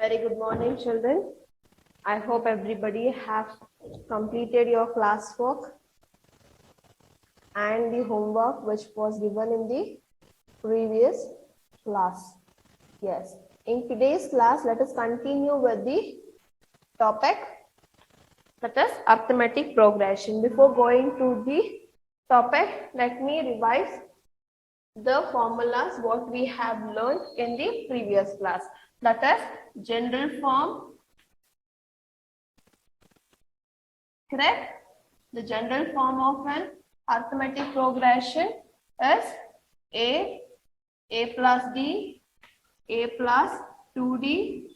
Very good morning, children. I hope everybody have completed your classwork and the homework which was given in the previous class. Yes. In today's class, let us continue with the topic, that is arithmetic progression. Before going to the topic, let me revise the formulas what we have learned in the previous class. That is general form, correct? The general form of an arithmetic progression is a plus d, a plus 2d,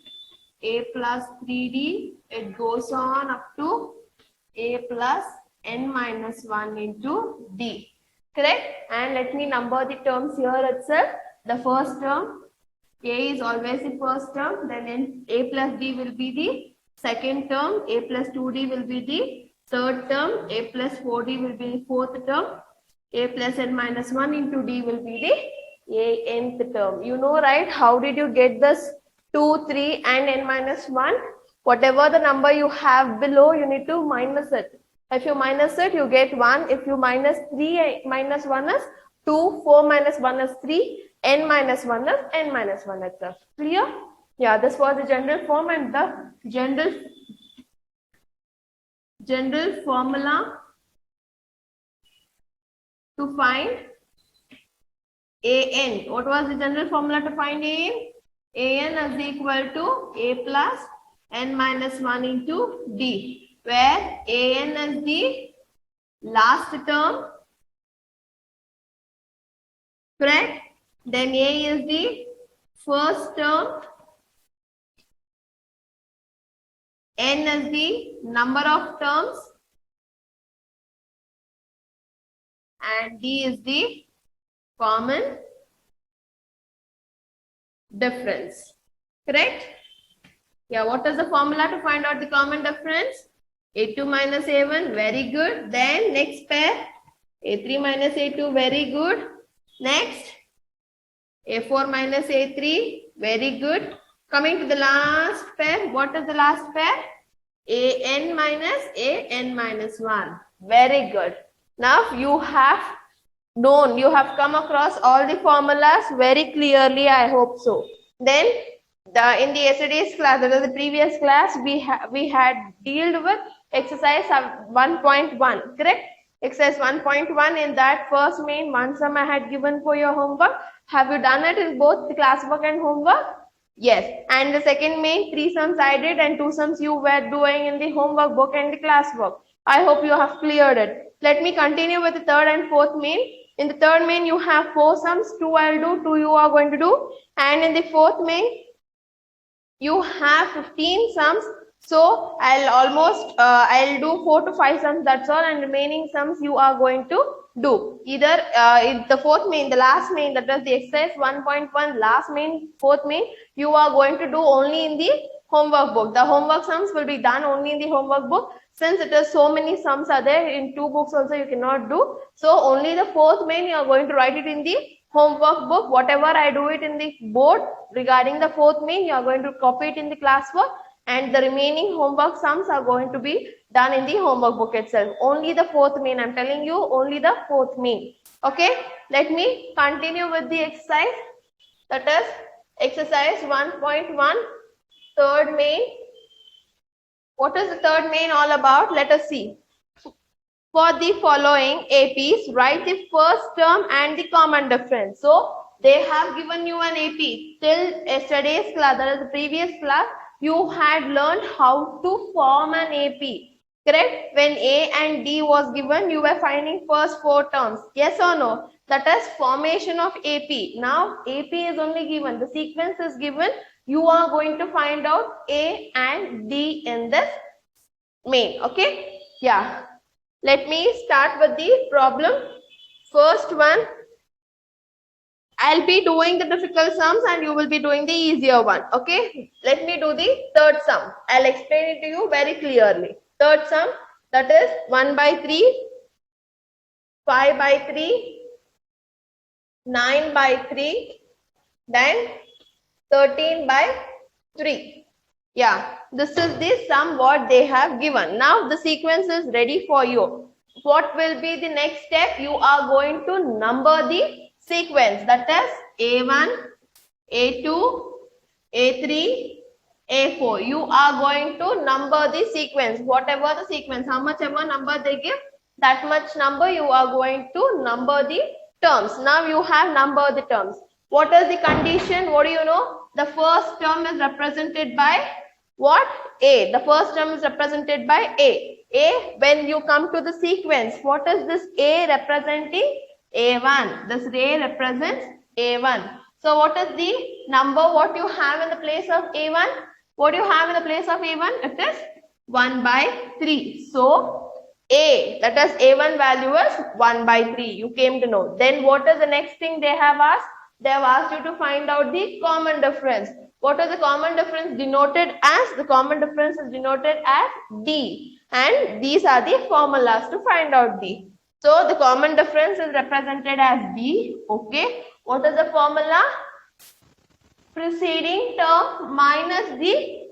a plus 3d. It goes on up to a plus n minus 1 into d. Correct? And let me number the terms here itself. The first term, a is always the first term, then a plus d will be the second term, a plus 2d will be the third term, a plus 4d will be the fourth term, a plus n minus 1 into d will be the nth term. You know, right? How did you get this 2, 3 and n minus 1? Whatever the number you have below, you need to minus it. If you minus it, you get 1. If you minus 3 minus 1 is 2, 4 minus 1 is 3, n minus 1 is n minus 1 itself. Clear? Yeah, this was the general form and the general formula to find an. What was the general formula to find an? An is equal to a plus n minus 1 into d, where an is the last term, correct? Then a is the first term, n is the number of terms, and d is the common difference, correct? Yeah, what is the formula to find out the common difference? A2 minus A1, very good. Then next pair, A3 minus A2, very good. Next, A4 minus A3, very good. Coming to the last pair, what is the last pair? AN minus AN minus 1, very good. Now you have known, you have come across all the formulas very clearly, I hope so. Then in the yesterday's class, that is the previous class, we had dealt with exercise 1.1, correct? Exercise 1.1, in that first main one sum I had given for your homework. Have you done it in both the classwork and homework? Yes. And the second main, 3 sums I did and 2 sums you were doing in the homework book and the classwork. I hope you have cleared it. Let me continue with the third and fourth main. In the third main, you have 4 sums, 2 I'll do, 2 you are going to do. And in the fourth main, you have 15 sums. So I'll do 4 to 5 sums, that's all, and remaining sums you are going to do. Either in the fourth main, the last main, that is the exercise 1.1, last main, fourth main, you are going to do only in the homework book. The homework sums will be done only in the homework book. Since it is so many sums are there, in 2 books also you cannot do. So only the fourth main you are going to write it in the homework book. Whatever I do it in the board regarding the fourth main, you are going to copy it in the classwork, and the remaining homework sums are going to be done in the homework book itself. Only the fourth main, I'm telling you, only the fourth main. Okay, let me continue with the exercise. That is exercise 1.1, third main. What is the third main all about? Let us see. For the following APs, write the first term and the common difference. So they have given you an AP. Till yesterday's class, that is the previous class, you had learned how to form an AP. Correct? When A and D was given, you were finding first 4 terms. Yes or no? That is formation of AP. Now AP is only given. The sequence is given. You are going to find out A and D in this main. Okay? Yeah. Let me start with the problem. First one, I'll be doing the difficult sums and you will be doing the easier one. Okay, let me do the third sum. I'll explain it to you very clearly. Third sum, that is 1 by 3, 5 by 3, 9 by 3, then 13 by 3. Yeah, this is the sum what they have given. Now the sequence is ready for you. What will be the next step? You are going to number the sequence. That is A1, A2, A3, A4. You are going to number the sequence. Whatever the sequence, how much ever number they give, that much number you are going to number the terms. Now you have numbered the terms. What is the condition? What do you know? The first term is represented by what? A. The first term is represented by A. A, when you come to the sequence, what is this A representing? A1. This A represents A1. So what is the number what you have in the place of A1? What do you have in the place of A1? It is 1 by 3. So A, that is A1 value is 1 by 3. You came to know. Then what is the next thing they have asked? They have asked you to find out the common difference. What is the common difference denoted as? The common difference is denoted as D. And these are the formulas to find out D. So the common difference is represented as D. Okay. What is the formula? Preceding term minus the,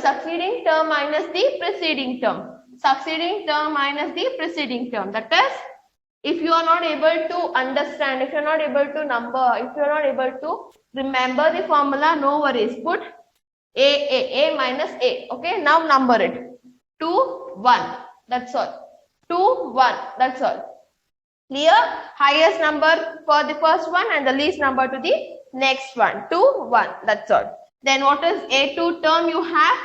succeeding term minus the preceding term. Succeeding term minus the preceding term. That is, if you are not able to understand, if you are not able to number, if you are not able to remember the formula, no worries. Put A minus A. Okay, now number it. 2, 1. That's all. 2, 1. That's all. Clear? Highest number for the first one and the least number to the next one. 2, 1. That's all. Then what is A2 term? You have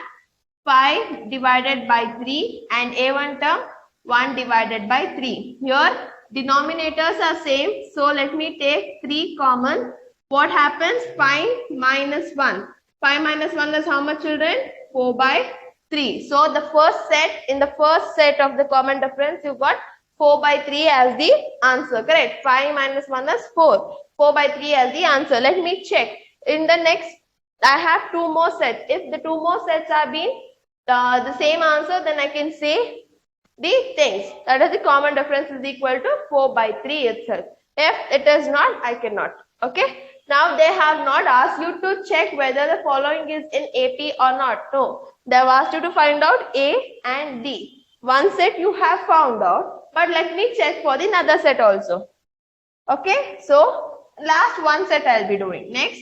5 divided by 3 and A1 term 1 divided by 3. Here denominators are same. So let me take 3 common. What happens? 5 minus 1. 5 minus 1 is how much, children? 4 by 3. So the first set, in the first set of the common difference, you got 4 by 3 as the answer. Correct? 5 minus 1 is 4. 4 by 3 as the answer. Let me check. In the next, I have 2 more sets. If the 2 more sets are being the same answer, then I can say the things. That is the common difference is equal to 4 by 3 itself. If it is not, I cannot. Okay. Now they have not asked you to check whether the following is in AP or not. No. They have asked you to find out A and D. One set you have found out, but let me check for the another set also. Okay. So last one set I'll be doing. Next,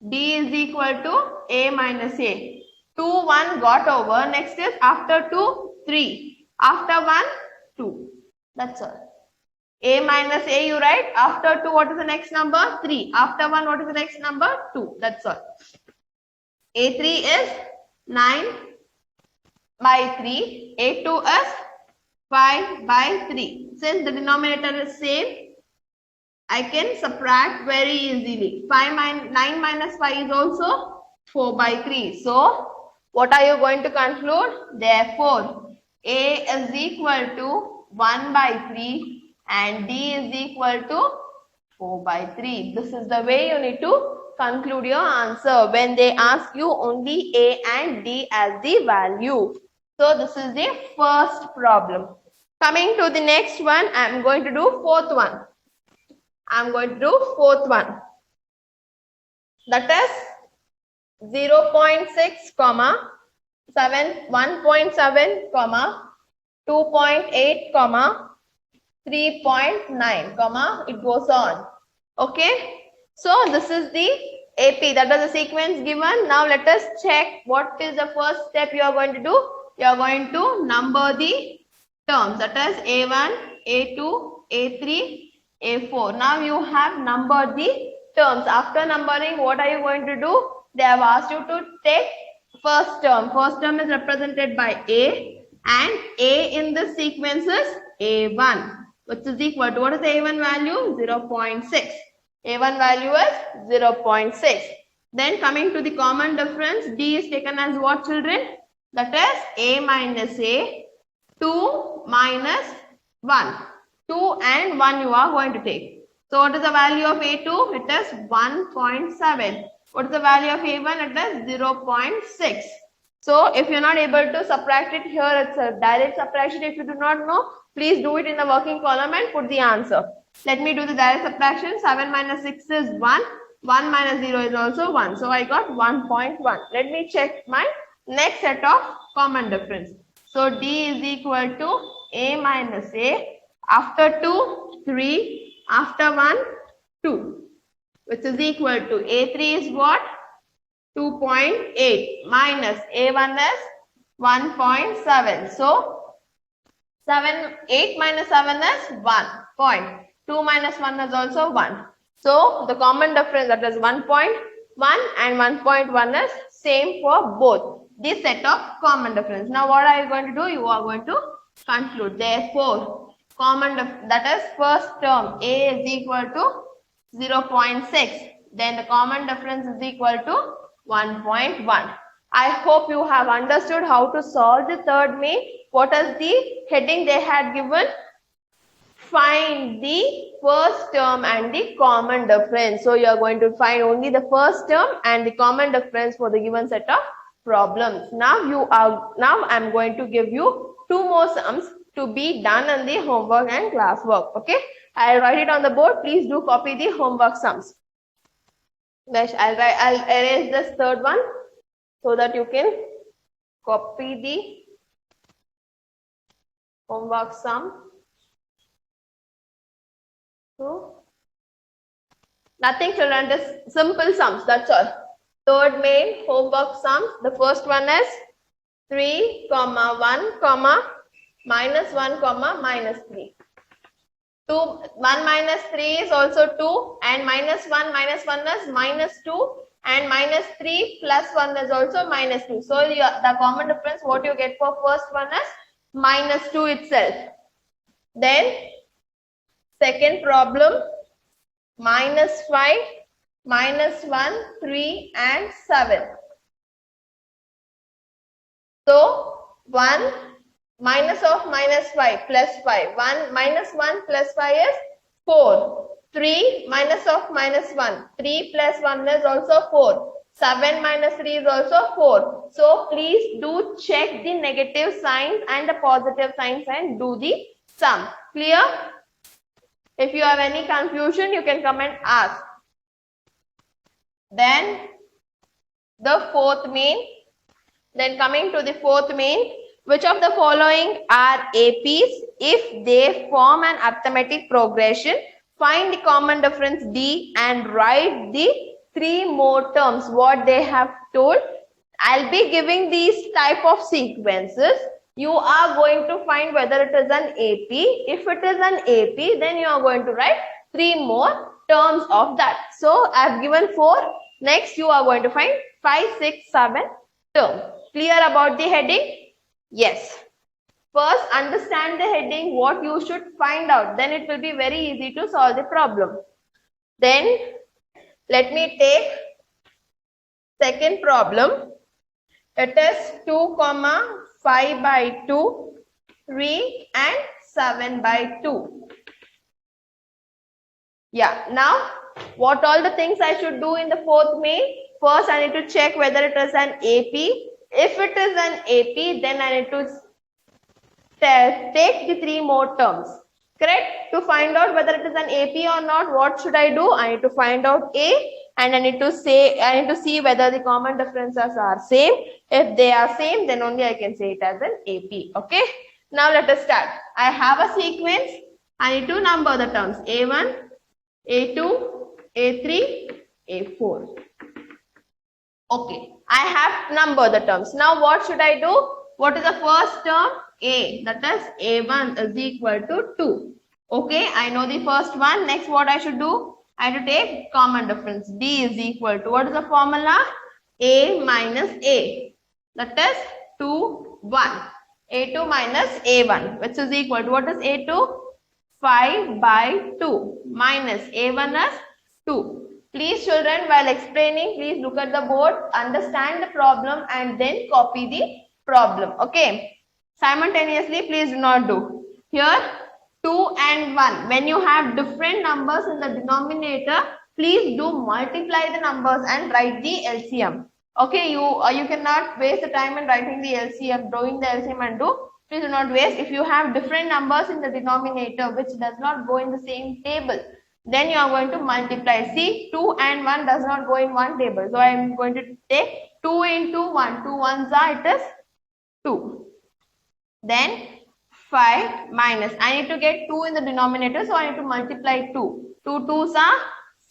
D is equal to A minus A. 2, 1 got over. Next is after 2, 3. After 1, 2. That's all. A minus A you write. After 2, what is the next number? 3. After 1, what is the next number? 2. That's all. A3 is 9 by 3. A2 is 5 by 3. Since the denominator is same, I can subtract very easily. 9 minus 5 is also 4 by 3. So, what are you going to conclude? Therefore, A is equal to 1 by 3 and D is equal to 4 by 3. This is the way you need to conclude your answer when they ask you only A and D as the value. So, this is the first problem. Coming to the next one, I am going to do fourth one. I am going to do fourth one. That is 0.6, 7, 1.7, 2.8, 3.9, it goes on. Okay. So this is the AP, that is the sequence given. Now let us check what is the first step you are going to do. You are going to number the terms, that is A1, A2, A3, A4. Now you have numbered the terms. After numbering, what are you going to do? They have asked you to take first term. First term is represented by A and A in the sequence is A1, which is equal to, what is the A1 value? 0.6. A1 value is 0.6. Then coming to the common difference, D is taken as what, children? That is A minus A, 2 minus 1. 2 and 1 you are going to take. So what is the value of A2? It is 1.7. What is the value of A1? It is 0.6. So if you are not able to subtract it here, it's a direct subtraction. If you do not know, please do it in the working column and put the answer. Let me do the direct subtraction. 7 minus 6 is 1. 1 minus 0 is also 1. So I got 1.1. Let me check my next set of common difference. So D is equal to A minus A. After 2, 3. After 1, 2. Which is equal to A3 is what? 2.8 minus A1 is 1.7. So 8 minus 7 is 1 point. 2 minus 1 is also 1. So the common difference, that is 1.1 and 1.1 is same for both this set of common difference. Now what are you going to do? You are going to conclude. Therefore, that is first term A is equal to 0.6. Then the common difference is equal to 1.1. I hope you have understood how to solve the third main. What is the heading they had given? Find the first term and the common difference. So you are going to find only the first term and the common difference for the given set of problems. Now I'm going to give you 2 more sums to be done in the homework and classwork. Okay, I'll write it on the board. Please do copy the homework sums. I'll erase this third one so that you can copy the homework sum. So nothing, children, just simple sums, that's all. Third main homework sums. The first one is 3, 1, minus 1, minus 3. 1 minus 3 is also 2, and minus 1 is minus 2, and minus 3 plus 1 is also minus 2. So the common difference what you get for first one is minus 2 itself. Then second problem, minus 5, minus 1, 3 and 7. So 1 minus of minus 5 plus 5. 1 minus 1 plus 5 is 4. 3 minus of minus 1. 3 plus 1 is also 4. 7 minus 3 is also 4. So please do check the negative signs and the positive signs and do the sum. Clear? If you have any confusion, you can come and ask. Then the fourth main. Then coming to the fourth main, which of the following are APs if they form an arithmetic progression? Find the common difference D and write the 3 more terms what they have told. I'll be giving these type of sequences. You are going to find whether it is an AP. If it is an AP, then you are going to write 3 more terms of that. So I've given 4. Next you are going to find 5, 6, 7 terms. Clear about the heading? Yes. First understand the heading, what you should find out. Then it will be very easy to solve the problem. Then let me take second problem. It is 2, 5 by 2, 3 and 7 by 2. Yeah, now what all the things I should do in the fourth main? First I need to check whether it is an AP. If it is an AP, then I need to take the 3 more terms. Correct? To find out whether it is an AP or not, what should I do? I need to find out A, and I need to see whether the common differences are same. If they are same, then only I can say it as an AP. Okay? Now let us start. I have a sequence. I need to number the terms A1, A2, A3, A4. Okay, I have numbered the terms. Now what should I do? What is the first term? A, that is A1 is equal to 2. Okay, I know the first one. Next what I should do? I have to take common difference. D is equal to, what is the formula? A minus A. That is 2, 1. A2 minus A1, which is equal to, what is A2? 5 by 2 minus A1 is 2. Please children, while explaining, please look at the board, understand the problem and then copy the problem. Okay. Simultaneously, please do not do. Here, 2 and 1. When you have different numbers in the denominator, please do multiply the numbers and write the LCM. Okay, you cannot waste the time in writing the LCM, drawing the LCM and do. Please do not waste. If you have different numbers in the denominator which does not go in the same table, then you are going to multiply. See, 2 and 1 does not go in one table. So I am going to take 2 into 1. 2 ones are, it is 2. Then 5 minus, I need to get 2 in the denominator, so I need to multiply 2. 2 2s are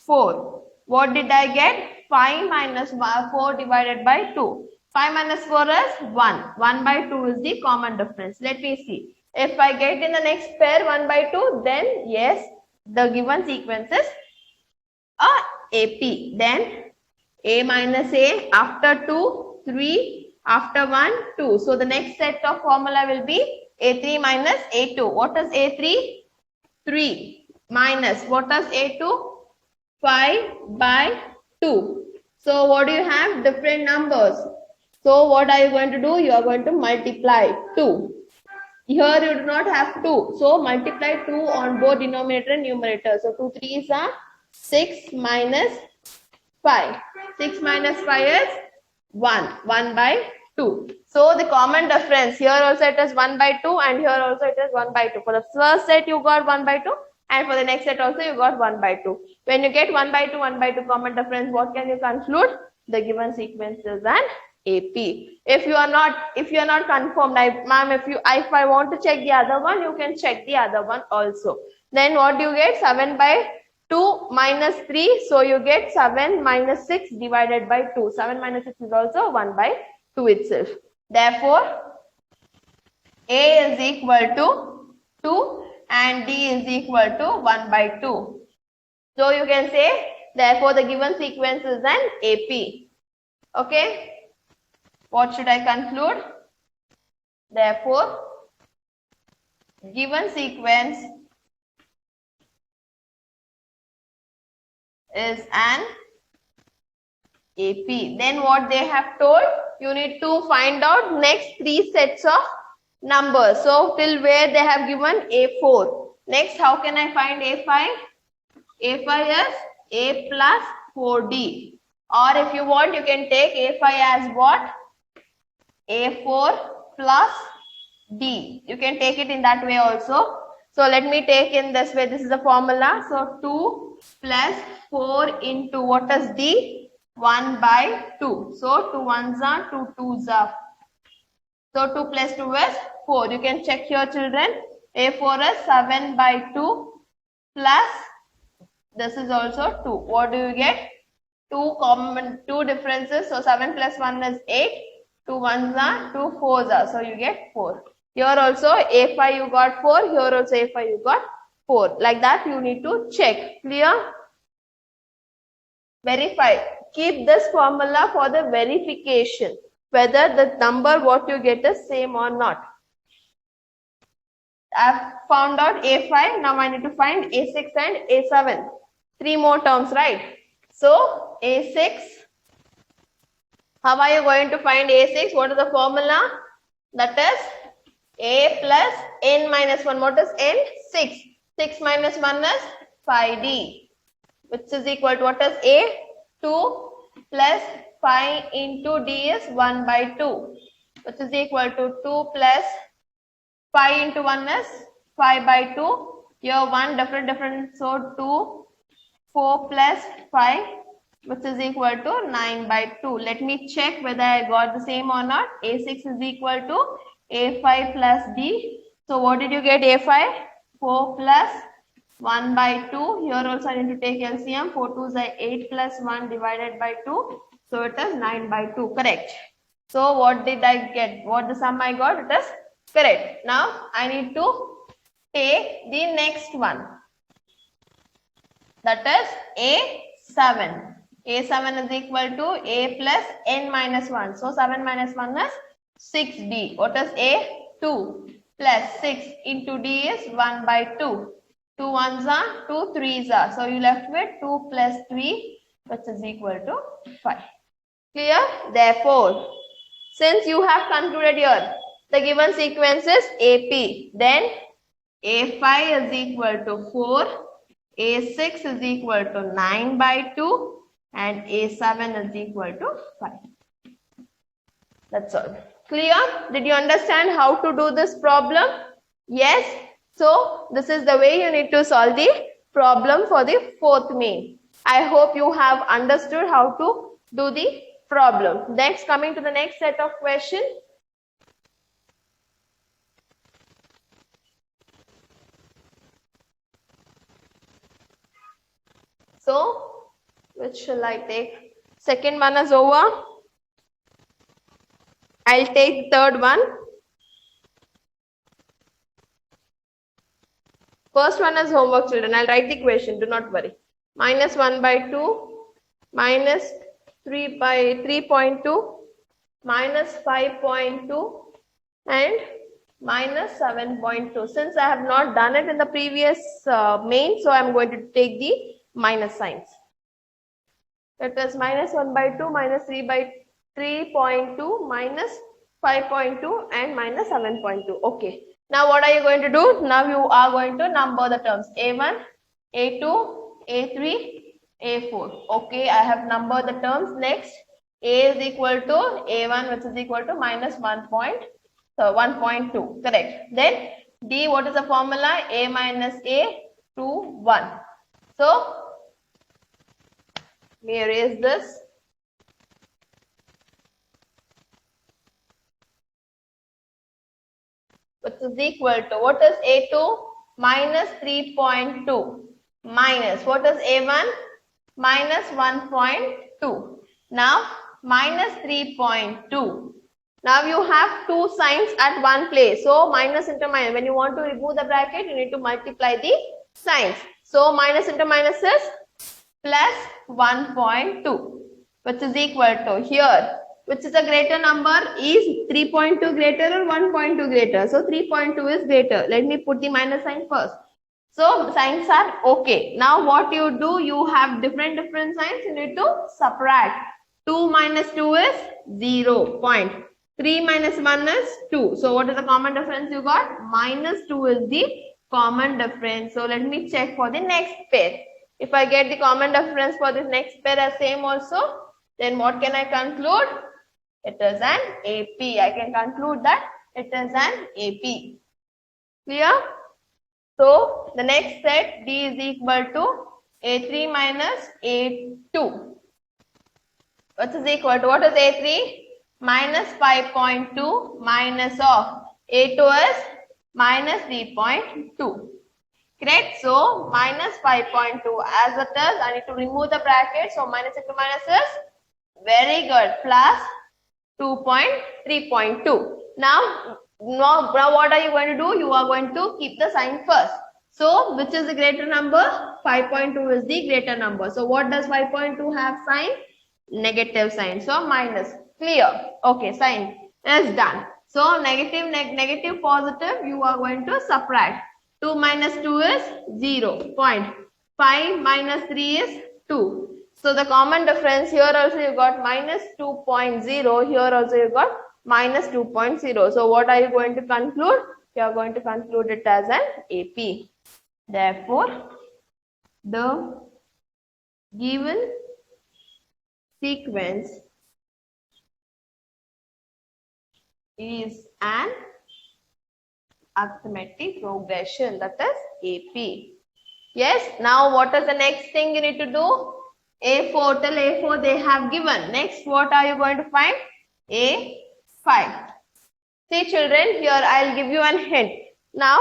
4. What did I get? 5 minus 4 divided by 2. 5 minus 4 is 1. 1 by 2 is the common difference. Let me see. If I get in the next pair 1 by 2, then yes, the given sequence is AP. Then A minus A, after 2, 3, after 1, 2. So the next set of formula will be A3 minus A2. What is A3? 3 minus, what is A2? 5 by 2. So what do you have? Different numbers. So what are you going to do? You are going to multiply 2. Here you do not have 2. So multiply 2 on both denominator and numerator. So 2 3s are 6 minus 5. 6 minus 5 is 1. 1 by 2. So the common difference, here also it is 1 by 2 and here also it is 1 by 2. For the first set you got 1 by 2 and for the next set also you got 1 by 2. When you get 1 by 2, 1 by 2 common difference, what can you conclude? The given sequence is an AP. If you are not confirmed, ma'am, if I want to check the other one, you can check the other one also. Then what do you get? 7 by 2 minus 3. So you get 7 minus 6 divided by 2. 7 minus 6 is also 1 by 2 itself. Therefore, A is equal to 2 and D is equal to 1 by 2. So you can say, therefore, the given sequence is an AP. Okay. What should I conclude? Therefore, given sequence is an AP. Then what they have told, you need to find out next 3 sets of numbers. So till where they have given A4. Next, how can I find A5? A5 is A plus 4D. Or if you want, you can take A5 as what? A4 plus D. You can take it in that way also. So let me take in this way. This is the formula. So 2 plus 4 into what is D? 1 by 2. So 2 ones are 2 twos are. So 2 plus 2 is 4. You can check here, children. A4 is 7 by 2 plus this is also 2. What do you get? 2 differences. So 7 plus 1 is 8. 2 ones are 2 fours are. So you get 4. Here also A5 you got 4. Here also A5 you got 4. Like that you need to check. Clear? Verify. Keep this formula for the verification. Whether the number what you get is same or not. I've found out A5. Now I need to find A6 and A7. 3 more terms, right? So A6. How are you going to find A6? What is the formula? That is A plus N minus 1. What is N? 6. 6 minus 1 is 5D. Which is equal to what is A? 2 plus 5 into D is 1 by 2. Which is equal to 2 plus 5 into 1 is 5 by 2. Here 1 different. So 2, 4 plus 5. Which is equal to 9 by 2. Let me check whether I got the same or not. A6 is equal to A5 plus D. So what did you get? A5? 4 plus 1 by 2. Here also I need to take LCM. 4 2s are 8 plus 1 divided by 2. So it is 9 by 2. Correct. So what did I get? What the sum I got? It is correct. Now I need to take the next one. That is A7. A7 is equal to A plus N minus 1. So 7 minus 1 is 6D. What is A? 2 plus 6 into D is 1 by 2. 2 ones are 2 threes are. So you left with 2 plus 3 which is equal to 5. Clear? Therefore, since you have concluded here, the given sequence is AP. Then A5 is equal to 4. A6 is equal to 9 by 2. And A7 is equal to 5. That's all. Clear? Did you understand how to do this problem? Yes. So, this is the way you need to solve the problem for the 4th main. I hope you have understood how to do the problem. Next, coming to the next set of question. So, which shall I take? Second one is over. I'll take third one. First one is homework, children. I'll write the question. Do not worry. Minus 1 by 2, minus 3 by 3.2, minus 5.2, and minus 7.2. Since I have not done it in the previous main, so I'm going to take the minus signs. That is minus 1 by 2, minus 3 by 3.2, minus 5.2, and minus 7.2. Okay. Now what are you going to do? Now you are going to number the terms A1, A2, A3, A4. Okay, I have numbered the terms. Next, A is equal to A1, which is equal to minus 1.2. Correct. Then D, what is the formula? A minus A to 1. So, let me erase this. Which is equal to, what is A2? Minus 3.2 minus, what is A1? Minus 1.2. Now, minus 3.2. Now, you have two signs at one place. So, minus into minus. When you want to remove the bracket, you need to multiply the signs. So, minus into minus is plus 1.2, which is equal to here. Which is a greater number? Is 3.2 greater or 1.2 greater? So 3.2 is greater. Let me put the minus sign first. So signs are okay. Now what you do? You have different signs. You need to subtract. 2 minus 2 is 0. 3 minus 1 is 2. So what is the common difference you got? Minus 2 is the common difference. So let me check for the next pair. If I get the common difference for this next pair as same also, then what can I conclude? It is an AP. I can conclude that it is an AP. Clear? So, the next set D is equal to A3 minus A2. What is equal to? What is A3? Minus 5.2 minus of A2 is minus 3.2. Correct? So, minus 5.2 as it is. I need to remove the bracket. So, minus into minus is very good. Plus 2.3.2. Now, what are you going to do? You are going to keep the sign first. So, which is the greater number? 5.2 is the greater number. So, what does 5.2 have sign? Negative sign. So, minus. Clear? Okay, sign is done. So, negative, positive, you are going to subtract. 2 minus 2 is 0. 5 minus 3 is 2. So the common difference here also you got minus 2.0. Here also you got minus 2.0. So what are you going to conclude? You are going to conclude it as an AP. Therefore, the given sequence is an arithmetic progression, that is AP. Yes. Now what is the next thing you need to do? A4 till A4 they have given. Next, what are you going to find? A5. See children, here I'll give you an hint. Now,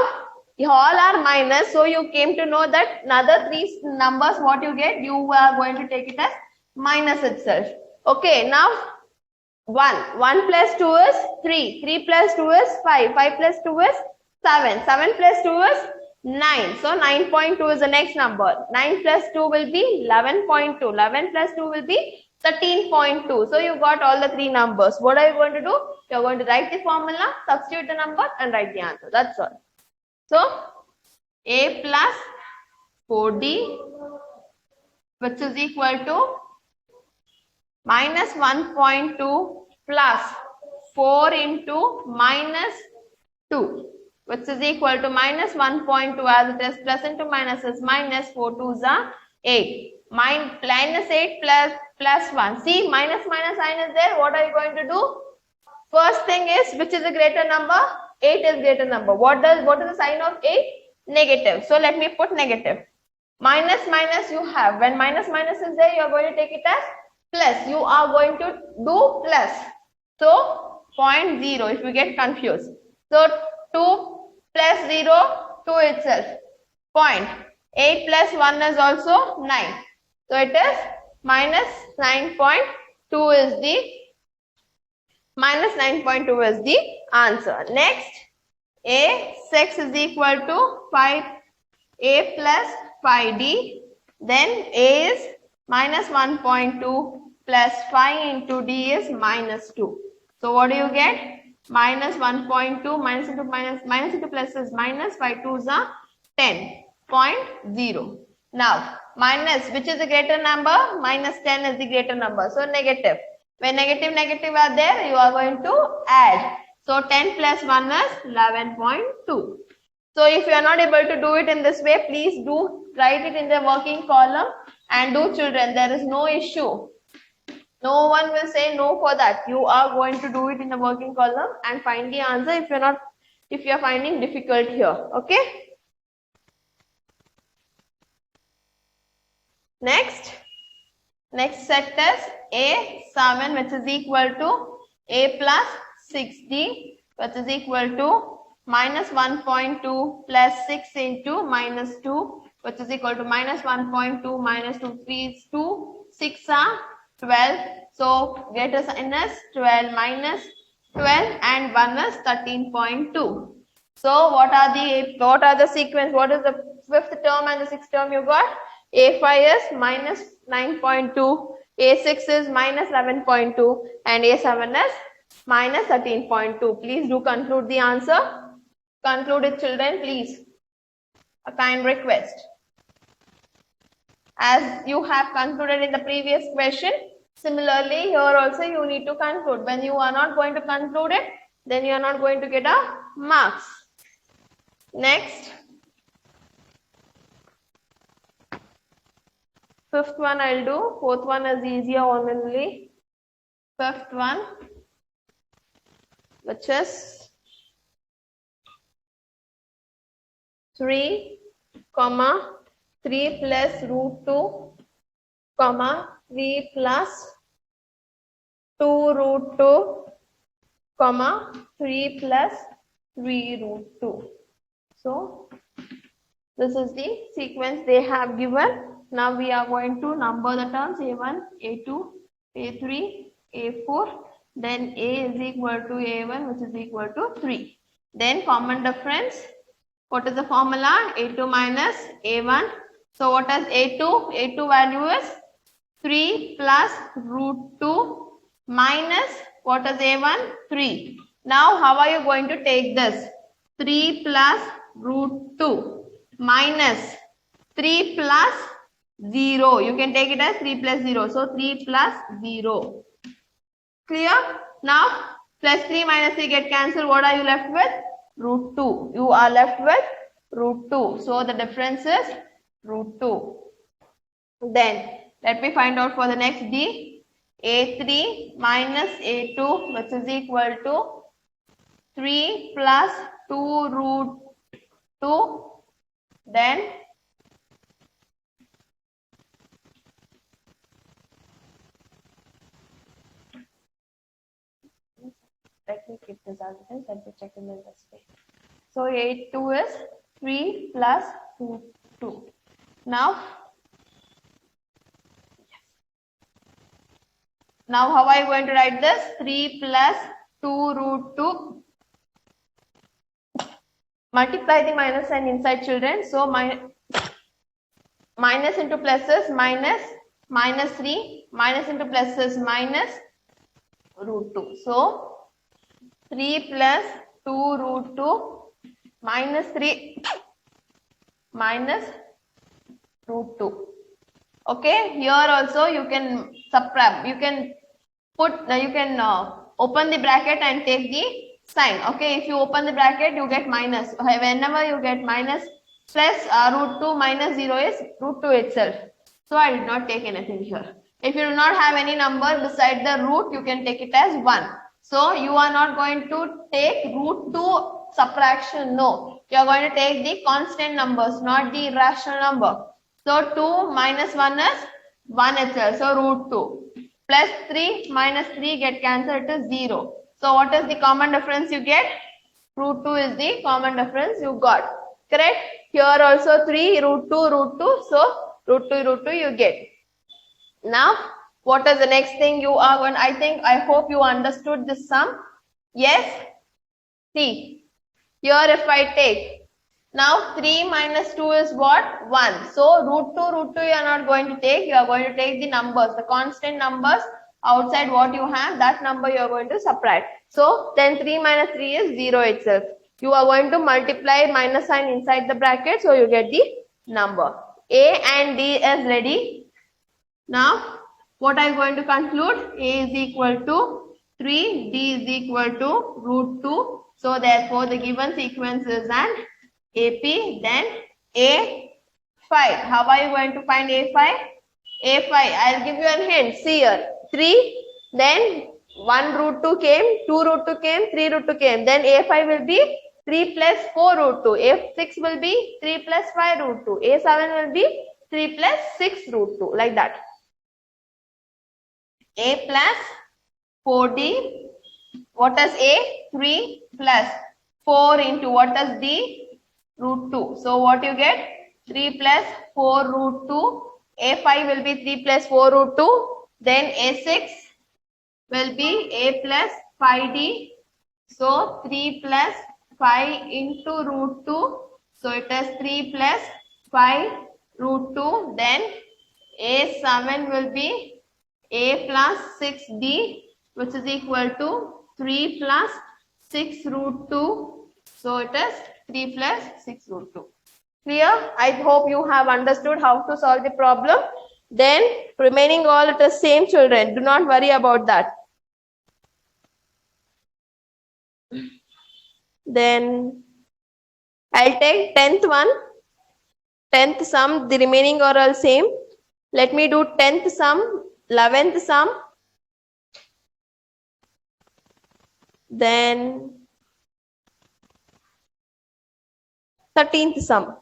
all are minus, so you came to know that another three numbers what you get, you are going to take it as minus itself. Okay, now 1 plus 2 is 3. 3 plus 2 is 5. 5 plus 2 is 7. 7 plus 2 is 9. So 9.2 is the next number. 9 plus 2 will be 11.2. 11 plus 2 will be 13.2. So you got all the three numbers. What are you going to do? You are going to write the formula, substitute the number and write the answer. That's all. So A plus 4D, which is equal to minus 1.2 plus 4 into minus 2. Which is equal to minus 1.2 as it is plus into minus is minus 4 2s are 8. Minus 8 plus 1. See, minus sign is there. What are you going to do? First thing is, which is a greater number? 8 is greater number. What is the sign of 8? Negative. So let me put negative. Minus you have. When minus is there, you are going to take it as plus. You are going to do plus. So 0.0 if you get confused. So 2 plus 0, 2 itself. Point. 8 plus 1 is also 9. So it is minus 9.2 is the minus 9.2 is the answer. Next, A6 is equal to 5A plus 5D. Then A is minus 1.2 plus 5 into D is minus 2. So what do you get? Minus 1.2 minus into minus into plus is minus, 5 2s are 10.0. Now, minus, which is the greater number? Minus 10 is the greater number. So negative. When negative are there, you are going to add. So 10 plus 1 is 11.2. So if you are not able to do it in this way, please do write it in the working column and do, children. There is no issue. No one will say no for that. You are going to do it in the working column and find the answer if you are finding difficult here. Okay. Next set is A7, which is equal to A plus 6D, which is equal to minus 1.2 plus 6 into minus 2, which is equal to minus 1.2 minus 2, 3 is 2, 6 are 12. So greater sign is 12 minus 12 and 1 is 13.2. So what are the sequence? What is the fifth term and the sixth term you got? A5 is minus 9.2, A6 is minus 11.2 and A7 is minus 13.2. Please do conclude the answer. Conclude it, children, please. A kind request. As you have concluded in the previous question, similarly here also you need to conclude. When you are not going to conclude it, then you are not going to get a marks. Next. Fifth one I'll do. Fourth one is easier only. Fifth one, which is 3, 3 plus root 2, 3 plus 2 root 2, 3 plus 3 root 2. So this is the sequence they have given. Now we are going to number the terms A1, A2, A3, A4. Then A is equal to A1, which is equal to 3. Then common difference. What is the formula? A2 minus A1. So what is A2? A2 value is 3 plus root 2 minus what is A1? 3. Now how are you going to take this? 3 plus root 2 minus 3 plus 0. You can take it as 3 plus 0. So 3 plus 0. Clear? Now plus 3 minus 3 get cancelled. What are you left with? Root 2. You are left with root 2. So the difference is root 2. Then let me find out for the next D. A3 minus A2, which is equal to 3 plus 2 root 2. Then let me keep this as it is. Let me check in this way. So A2 is 3 plus root 2. Now how are you going to write this? 3 plus 2 root 2. Multiply the minus sign inside, children. So minus into plus is minus 3. Minus into plus is minus root 2. So 3 plus 2 root 2 minus 3 minus root 2. Okay, here also you can subtract. You can open the bracket and take the sign. Okay, if you open the bracket, you get minus. Whenever you get minus plus root 2 minus 0 is root 2 itself. So I did not take anything here. If you do not have any number beside the root, you can take it as 1. So you are not going to take root 2 subtraction. No, you are going to take the constant numbers, not the irrational number. So 2 minus 1 is 1 itself. So root 2. Plus 3 minus 3 get cancelled to 0. So what is the common difference you get? Root 2 is the common difference you got. Correct? Here also 3, root 2, root 2. So root 2 you get. Now, what is the next thing you are going? I hope you understood this sum. Yes? See, here if I take, now 3 minus 2 is what? 1. So root 2 you are not going to take. You are going to take the numbers, the constant numbers outside what you have, that number you are going to subtract. So then 3 minus 3 is 0 itself. You are going to multiply minus sign inside the bracket, so you get the number. A and D is ready. Now, what I am going to conclude? A is equal to 3, D is equal to root 2. So, therefore, the given sequence is an AP, then A5. How are you going to find A5? A5, I will give you a hint. See here, 3, then 1 root 2 came, 2 root 2 came, 3 root 2 came. Then A5 will be 3 plus 4 root 2. A6 will be 3 plus 5 root 2. A7 will be 3 plus 6 root 2, like that. A plus 4D, what is A? 3 plus 4 into what is D? Root 2. So what you get? 3 plus 4 root 2. A5 will be 3 plus 4 root 2. Then A6 will be A plus 5D. So 3 plus 5 into root 2. So it is 3 plus 5 root 2. Then A7 will be A plus 6D, which is equal to 3 plus 6 root 2. So it is 3 plus 6 root 2. Clear? I hope you have understood how to solve the problem. Then remaining all it is same, children. Do not worry about that. Then I'll take 10th one. 10th sum, the remaining are all same. Let me do 10th sum. 11th sum, then 13th sum.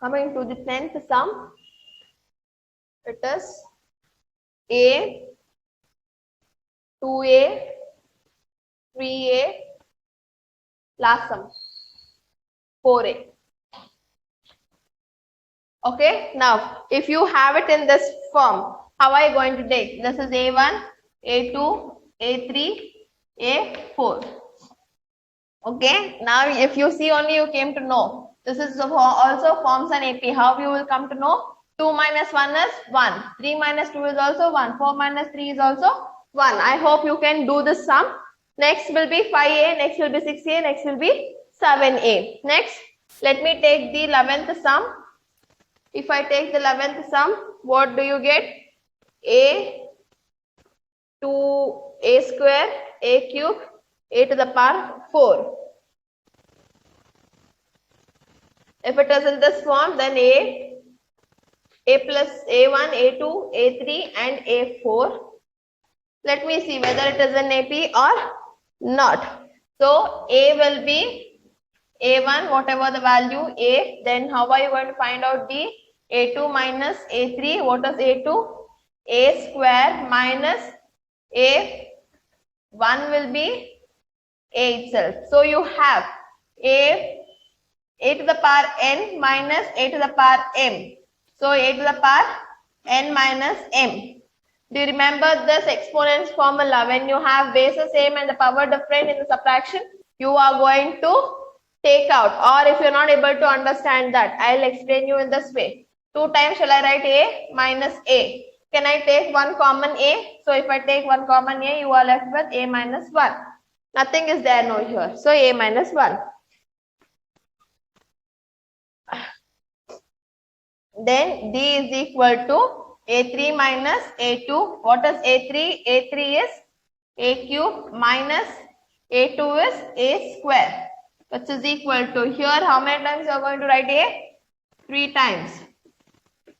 Coming to the 10th sum, it is A, 2A, 3A, last sum, 4A. Okay, now if you have it in this form, how are you going to take? This is A1, A2, A3, A4. Okay, now if you see only you came to know. This is also forms an AP. How you will come to know? 2 minus 1 is 1. 3 minus 2 is also 1. 4 minus 3 is also 1. I hope you can do this sum. Next will be 5A, next will be 6A, next will be 7A. Next, let me take the 11th sum. If I take the 11th sum, what do you get? A, 2A square, A cube, A to the power 4. If it is in this form, then A plus A1, A2, A3 and A4. Let me see whether it is an AP or not. So A will be A1, whatever the value A. Then how are you going to find out D? A2 minus A3. What is A2? A square minus A1 will be A itself. So you have A to the power n minus A to the power m. So A to the power n minus m. Do you remember this exponents formula? When you have bases same and the power different in the subtraction, you are going to take out. Or if you are not able to understand that, I will explain you in this way. 2 times shall I write A minus A. Can I take one common A? So if I take one common A, you are left with A minus 1. Nothing is there no here. So a minus 1. Then d is equal to a3 minus a2. What is a3? a3 is a cube minus a2 is a square, which is equal to, here how many times you are going to write a? 3 times.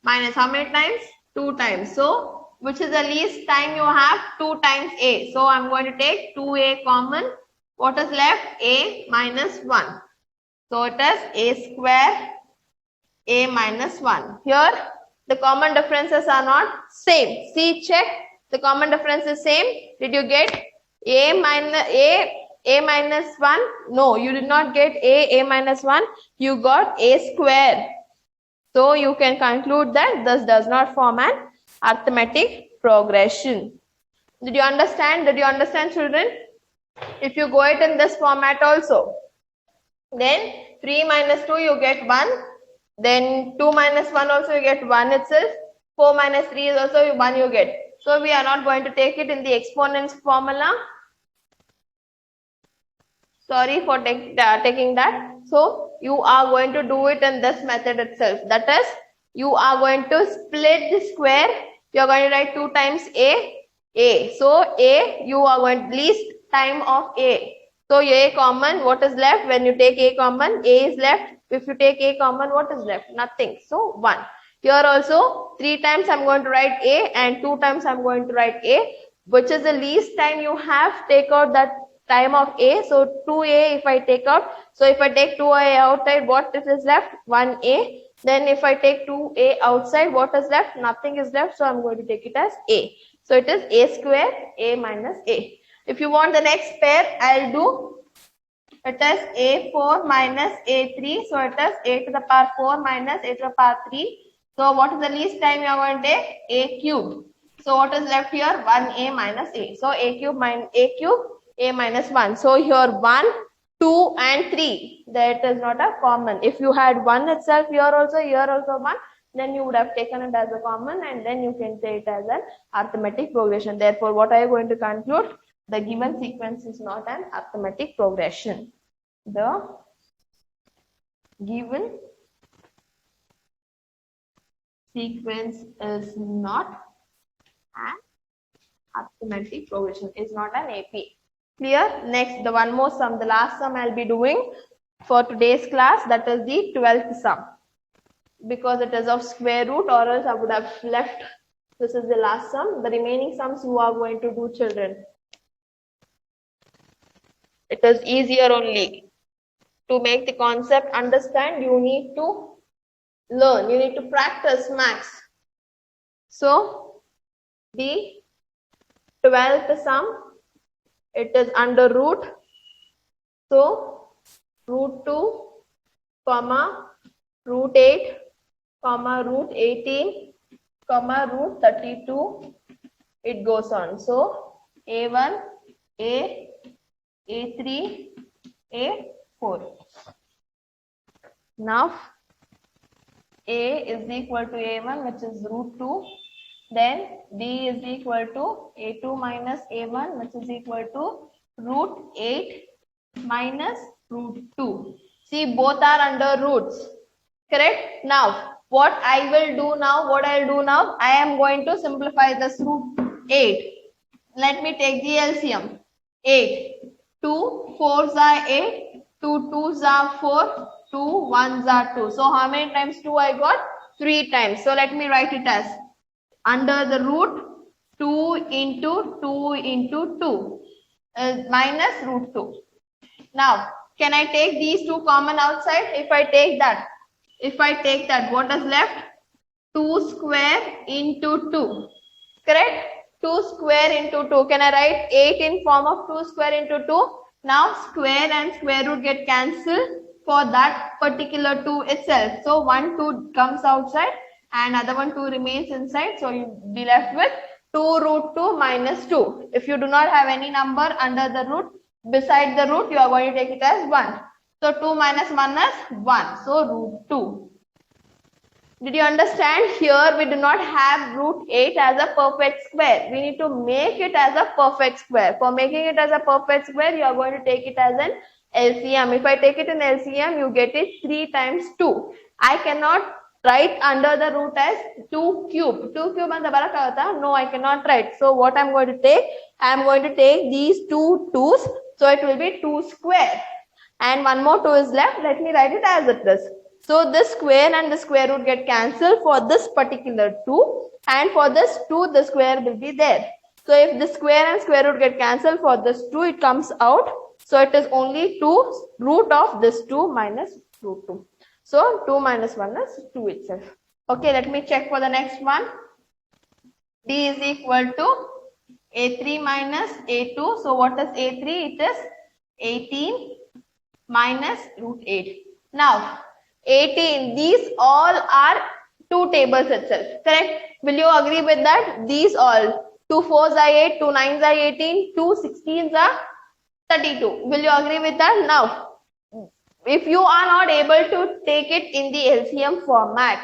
Minus how many times? 2 times. So which is the least time you have? 2 times a. So I'm going to take 2a common. What is left? A minus 1. So it is a square a minus 1. Here the common differences are not same. See, check. The common difference is same. Did you get a minus 1? No, you did not get a minus 1. You got a square. So you can conclude that this does not form an arithmetic progression. Did you understand? Did you understand, children? If you go it in this format also, then 3 minus 2 you get 1. Then 2 minus 1 also you get 1 itself. 4 minus 3 is also 1 you get. So we are not going to take it in the exponents formula. Sorry for taking that. So you are going to do it in this method itself. That is, you are going to split the square. You are going to write 2 times a. So a, you are going to least time of a. So a common, what is left? When you take a common, a is left. If you take a common, what is left? Nothing. So 1. Here also 3 times I'm going to write a and 2 times I'm going to write a. Which is the least time you have? Take out that time of a. So 2a if I take out. So if I take 2a outside, what is left? 1a. Then if I take 2a outside, what is left? Nothing is left. So I'm going to take it as a. So it is a square a minus a. If you want the next pair, I'll do it as a4 minus a3. So it is a to the power 4 minus a to the power 3. So what is the least time you are going to take? A cube. So what is left here? 1a minus a. So a cube minus a minus 1. So here 1, 2 and 3. That is not a common. If you had 1 itself here also 1, then you would have taken it as a common and then you can say it as an arithmetic progression. Therefore, what are you going to conclude? The given sequence is not an arithmetic progression. The given sequence is not an arithmetic progression, is not an AP. Clear? Next, the one more sum, the last sum I'll be doing for today's class, that is the 12th sum. Because it is of square root, or else I would have left. This is the last sum. The remaining sums you are going to do, children. It is easier only. To make the concept understand, you need to learn. You need to practice maths. So, the 12th sum, it is under root. So, root 2, comma, root 8, comma, root 18, comma, root 32. It goes on. So, A1, A3, A4. Now, A is equal to A1, which is root 2. Then B is equal to A2 minus A1, which is equal to root 8 minus root 2. See, both are under roots. Correct? Now, what I will do now, I am going to simplify this root 8. Let me take the LCM. 8. 2 4s are 8. 2 2s are 4. 2 1s are 2. So, how many times 2 I got? 3 times. So, let me write it as under the root 2 into 2 into 2 minus root 2. Now, can I take these two common outside? If I take that, what is left? 2 square into 2. Correct? 2 square into 2. Can I write 8 in form of 2 square into 2? Now, square and square root get cancelled for that particular 2 itself. So, 1 2 comes outside and other one 2 remains inside. So, you be left with 2 root 2 minus 2. If you do not have any number under the root, beside the root, you are going to take it as 1. So, 2 minus 1 is 1. So, root 2. Did you understand? Here we do not have root 8 as a perfect square. We need to make it as a perfect square. For making it as a perfect square, you are going to take it as an LCM. If I take it in LCM, you get it 3 times 2. I cannot write under the root as 2 cube. 2 cube and the no, I cannot write. So what I'm going to take? I'm going to take these two 2's. So it will be 2 square. And one more 2 is left. Let me write it as it is. So this square and the square root get cancelled for this particular 2, and for this 2 the square will be there. So if the square and square root get cancelled for this 2, it comes out. So it is only 2 root of this 2 minus root 2. So 2 minus 1 is 2 itself. Okay, let me check for the next one. D is equal to A3 minus A2. So what is A3? It is 18 minus root 8. Now 18, these all are 2 tables itself, correct? Will you agree with that? These all, 2 4s are 8, 2 9s are 18, 2 16s are 32. Will you agree with that? Now, if you are not able to take it in the LCM format,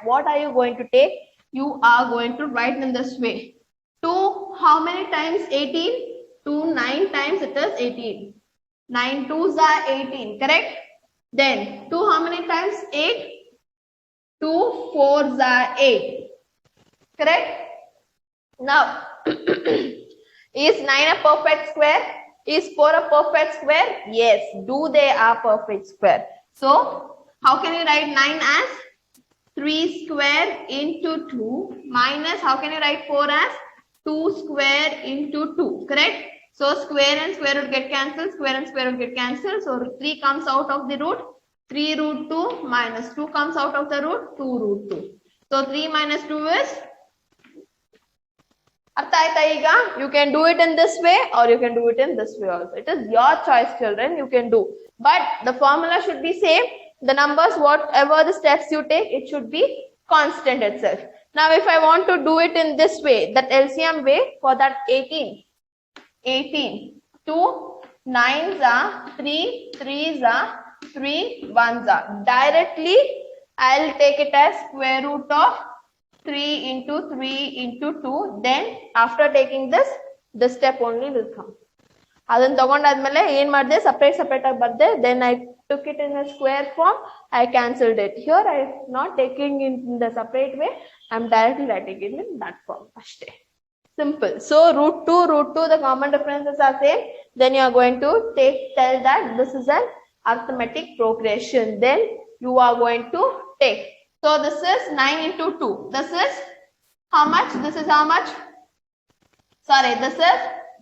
what are you going to take? You are going to write in this way. 2, how many times 18? 2 9 times it is 18. 9 2s are 18, correct? Then 2 how many times? 8? 2 4s are 8, correct? Now, is 9 a perfect square? Is 4 a perfect square? Yes, they are perfect square. So, how can you write 9 as? 3 square into 2 minus, how can you write 4 as? 2 square into 2, correct? So square and square root get cancelled, square and square root get cancelled. So 3 comes out of the root, 3 root 2 minus 2 comes out of the root, 2 root 2. So 3 minus 2 is, you can do it in this way or you can do it in this way also. It is your choice, children, you can do. But the formula should be same. The numbers, whatever the steps you take, it should be constant itself. Now if I want to do it in this way, that LCM way, for that 18, 2 9s are 3, 3s are 3, 1s are. Directly, I'll take it as square root of 3 into 3 into 2. Then, after taking this step only will come. Then separate. Then I took it in a square form. I cancelled it. Here, I am not taking it in the separate way. I am directly writing it in that form. Simple. So root 2, the common differences are same. Then you are going to tell that this is an arithmetic progression. Then you are going to take. So this is 9 into 2. This is how much? This is how much? Sorry, this is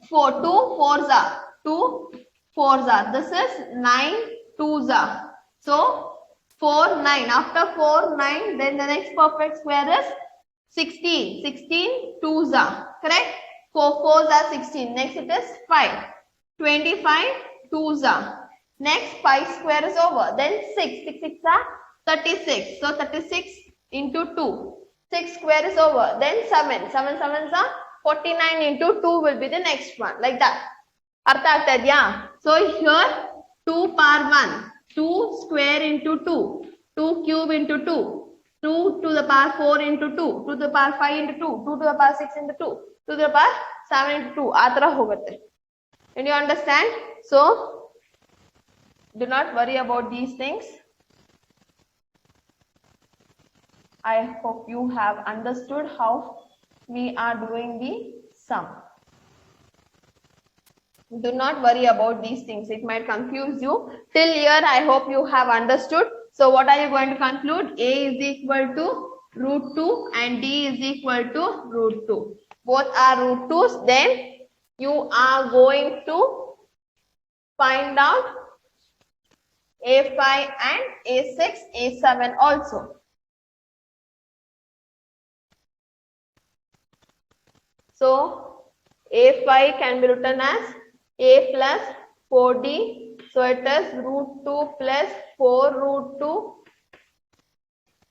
4. 2 4s are. 2 4s are. This is 9 2s are. So 4 9. After 4 9, then the next perfect square is 16. 16 2s are. Correct? 4 4s are 16. Next it is 5. 25 2s are. Next 5 square is over. Then 6. 6 6 are 36. So 36 into 2. 6 square is over. Then 7. 7 7s are 49 into 2 will be the next one. Like that. Yeah. So here 2 power 1. 2 square into 2. 2 cube into 2. 2 to the power 4 into 2. 2 to the power 5 into 2. 2 to the power 6 into 2. 2 to the power 7 into 2. Atara hogate. Did you understand? So, do not worry about these things. I hope you have understood how we are doing the sum. Do not worry about these things. It might confuse you. Till here, I hope you have understood. So what are you going to conclude? A is equal to root 2 and D is equal to root 2. Both are root 2's. Then you are going to find out A5 and A6, A7 also. So A5 can be written as A plus 4D. So it is root 2 plus 4 root 2.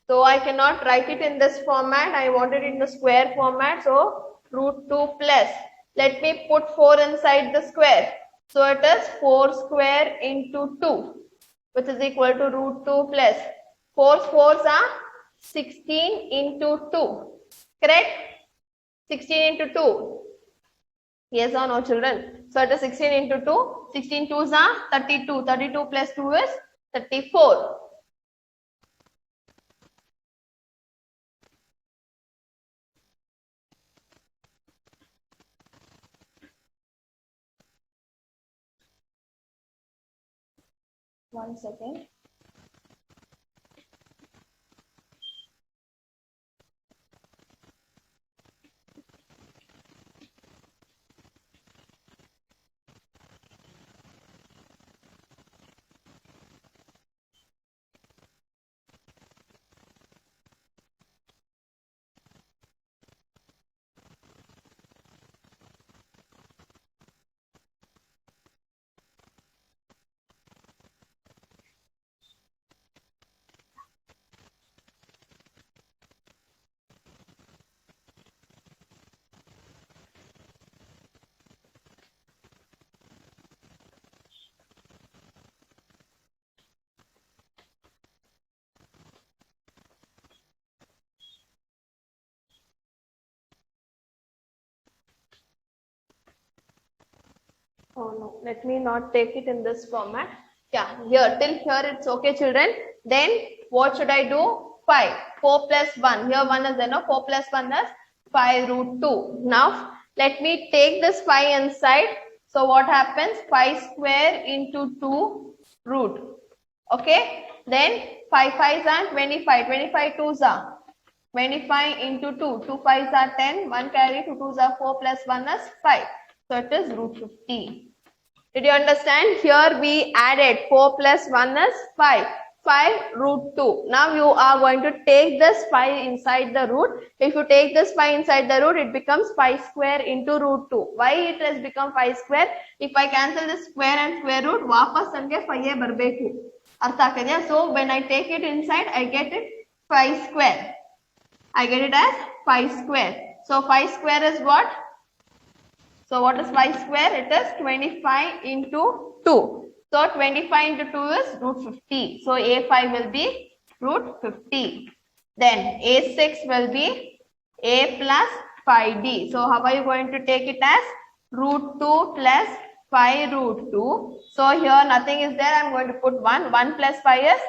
So I cannot write it in this format. I want it in the square format. So root 2 plus. Let me put 4 inside the square. So it is 4 square into 2. which is equal to root 2 plus 4 fours are 16 into 2. Correct? 16 into 2. Yes or no, children? So it is 16 into 2. 16 twos are 32. 32 plus 2 is 34. One second. Oh no, let me not take it in this format. Yeah, here, till here it's okay, children. Then what should I do? 5. 4 plus 1. Here 1 is there, no? 4 plus 1 is 5 root 2. Now, let me take this 5 inside. So what happens? 5 square into 2 root. Okay? Then 5 5s are 25. 25 2s are 25 into 2. 2 5s are 10. 1 carry, 2 2s are 4 plus 1 is 5. So it is root 50. Did you understand? Here we added 4 plus 1 is 5. 5 root 2. Now you are going to take this 5 inside the root. If you take this 5 inside the root, it becomes 5 square into root 2. Why it has become 5 square? If I cancel the square and square root, वापस संगे 5 बरबेकु. अर्थ आगतिया? So when I take it inside, I get it 5 square. I get it as 5 square. So 5 square is what? So what is 5 square? It is 25 into 2. So 25 into 2 is root 50. So A5 will be root 50. Then A6 will be A plus 5D. So how are you going to take it as? Root 2 plus 5 root 2. So here nothing is there. I am going to put 1. 1 plus 5 is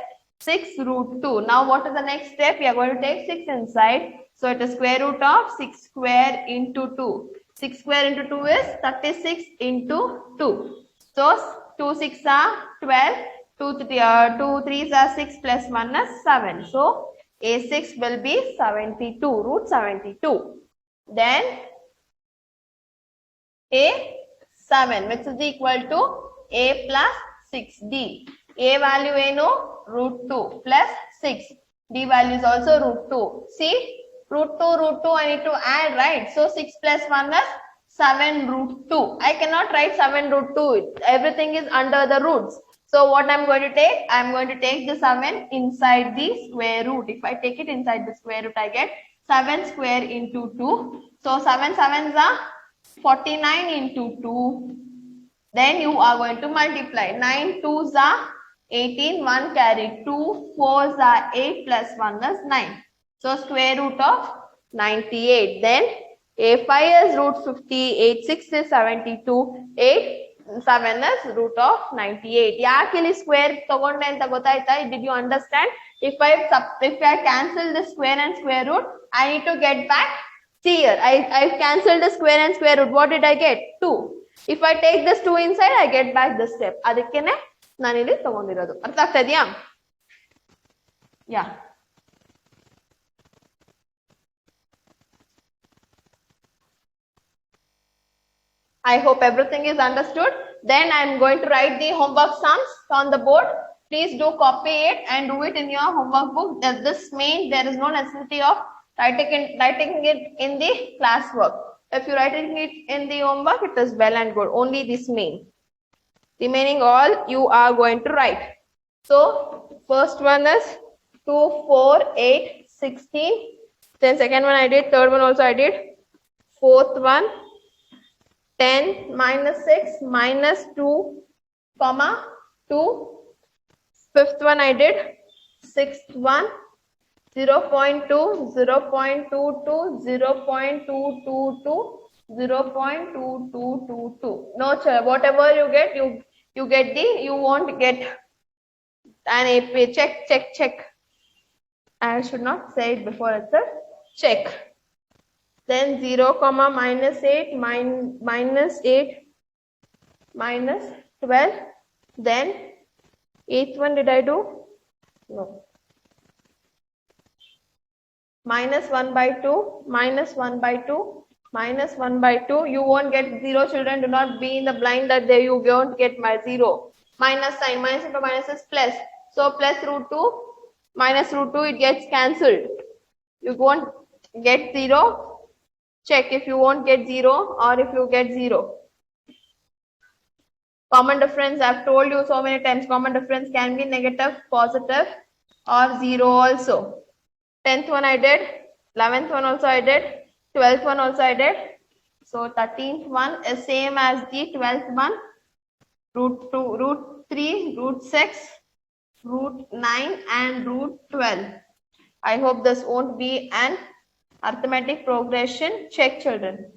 6 root 2. Now what is the next step? We are going to take 6 inside. So it is square root of 6 square into 2. 6 square into 2 is 36 into 2. So 2 6 are 12. 2 3s are 6 plus 1 is 7. So A6 will be 72, root 72. Then A7, which is equal to A plus 6D. A value no root 2 plus 6. D value is also root 2. See, root 2, I need to add, right? So 6 plus 1 is 7 root 2. I cannot write 7 root 2. Everything is under the roots. So what I'm going to take? I'm going to take the 7 inside the square root. If I take it inside the square root, I get 7 square into 2. So 7 7s are 49 into 2. Then you are going to multiply. 9 2s are 18. 1 carry. 2 4s are 8 plus 1 is 9. So square root of 98. Then A5 is root 50. 8 6 is 72. 8 7 is root of 98. Yakili square tagonde anta gottaita? Did you understand? If I cancel the square and square root, I need to get back. See here, I cancelled the square and square root. What did I get? 2. If I take this 2 inside, I get back this step. Adikkene ನಾನು ಇಲ್ಲಿ ತಗೊಂಡಿರೋದು. ಅರ್ಥ ಆಗ್ತಾ ಇದೆಯಾ? Yeah. I hope everything is understood. Then I am going to write the homework sums on the board. Please do copy it and do it in your homework book. This means there is no necessity of writing it in the classwork. If you writing it in the homework, it is well and good. Only this main. Remaining all you are going to write. So first one is 2, 4, 8, 16. Then second one I did. Third one also I did. Fourth one 10 minus 6 minus 2 comma 2. Fifth one I did. Sixth one 0.2, 0.22, 0.222, 0.2222. No, whatever you get, you get you won't get an AP. Check. I should not say it before itself. Check. Then 0, minus 8, minus 8, minus 12. Then eighth one did I do? No. Minus 1 by 2, minus 1 by 2, minus 1 by 2. You won't get 0, children. Do not be in the blind that you won't get my 0. Minus sign, minus into minus is plus. So plus root 2, minus root 2, it gets cancelled. You won't get 0. Check if you won't get 0 or if you get 0. Common difference, I've told you so many times, common difference can be negative, positive or 0 also. 10th one I did, 11th one also I did, 12th one also I did. So 13th one is same as the 12th one. Root 2, root 3, root 6, root 9 and root 12. I hope this won't be an arithmetic progression. Check, children.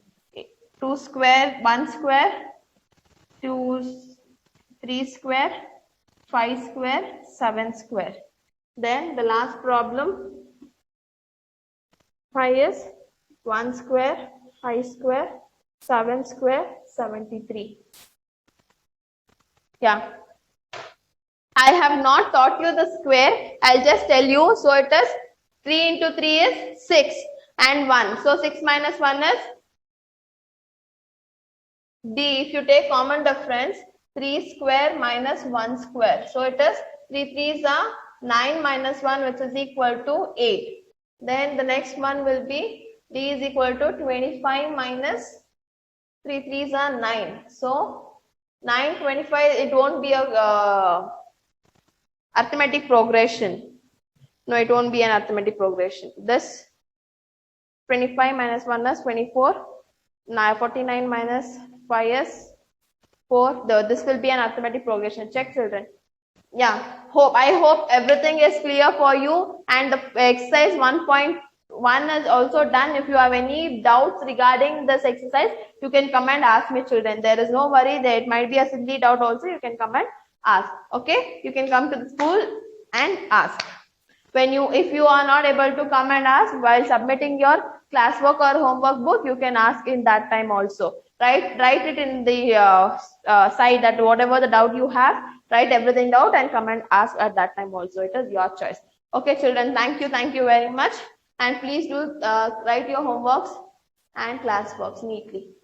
2 square, 1 square, 2, 3 square, 5 square, 7 square. Then the last problem. 5 is 1 square, 5 square, 7 square, 73. Yeah. I have not taught you the square. I'll just tell you. So it is 3 into 3 is 6 and 1. So 6 minus 1 is D. If you take common difference, 3 square minus 1 square. So it is 3 3s are 9 minus 1, which is equal to 8. Then the next one will be D is equal to 25 minus 3 3s are 9. So 9, 25, it won't be a arithmetic progression. No, it won't be an arithmetic progression. This 25 minus 1 is 24. 49 minus 5 is 4. This will be an arithmetic progression. Check, children. Yeah, I hope everything is clear for you, and the exercise 1.1 is also done. If you have any doubts regarding this exercise, you can come and ask me, children. There is no worry. There it might be a silly doubt also. You can come and ask. Okay, you can come to the school and ask. If you are not able to come and ask while submitting your classwork or homework book, you can ask in that time also. Write it in the side that whatever the doubt you have, write everything out and come and ask at that time also. It is your choice. Okay, children, thank you very much, and please do write your homeworks and classworks neatly.